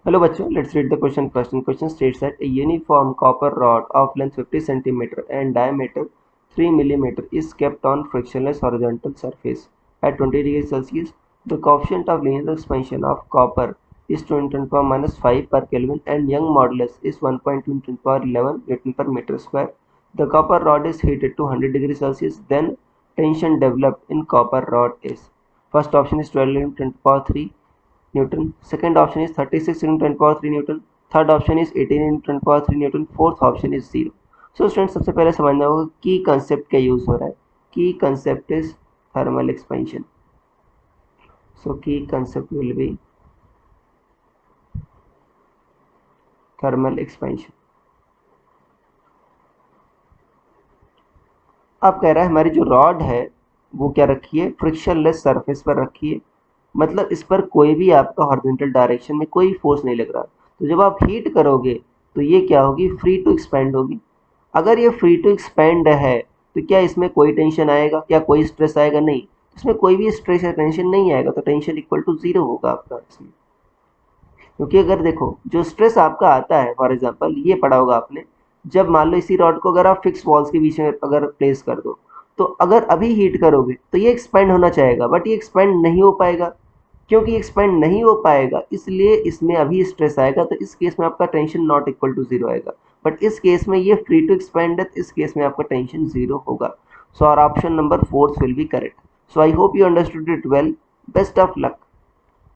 Hello bachcho, let's read the question first. And question states that a uniform copper rod of length 50 cm and diameter 3 mm is kept on frictionless horizontal surface at 20 degrees Celsius. The coefficient of linear expansion of copper is 10 to the power minus 5 per Kelvin and Young modulus is 1.2 to the power 11 Newton per meter square. The copper rod is heated to 100 degrees Celsius. Then tension developed in copper rod is. First option is 12 into 10 to the power 3 Newton. Second option is 36 into 10 power 3 Newton. Third option is 18 into 10 power 3 Newton. Fourth option is 0. So student सबसे पहले समझना होगा की concept क्या use हो रहा है. की कंसेप्ट इज थर्मल एक्सपेंशन. सो की concept will be thermal expansion. अब कह रहा है हमारी जो रॉड है वो क्या रखी है, फ्रिक्शनलेस सरफेस पर रखी है. मतलब इस पर कोई भी आपका हॉरिजॉन्टल डायरेक्शन में कोई फोर्स नहीं लग रहा. तो जब आप हीट करोगे तो ये क्या होगी, फ्री टू एक्सपेंड होगी. अगर ये फ्री टू एक्सपेंड है तो क्या इसमें कोई टेंशन आएगा, क्या कोई स्ट्रेस आएगा? नहीं. इसमें कोई भी स्ट्रेस या टेंशन नहीं आएगा. तो टेंशन इक्वल टू जीरो होगा आपका इसमें. क्योंकि अगर देखो जो स्ट्रेस आपका आता है, फॉर एग्जांपल ये पढ़ा होगा आपने, जब मान लो इसी रॉड को अगर आप फिक्स वॉल्स के बीच में अगर प्लेस कर दो तो अगर अभी हीट करोगे तो ये एक्सपेंड होना चाहेगा, बट ये एक्सपेंड नहीं हो पाएगा. क्योंकि एक्सपेंड नहीं हो पाएगा इसलिए इसमें अभी स्ट्रेस आएगा. तो इस केस में आपका tension not equal to zero आएगा. बट इस केस में ये फ्री टू एक्सपेंड है तो इस केस में आपका टेंशन जीरो होगा. So our option number fourth will be correct. So I hope you understood it well. Best of luck.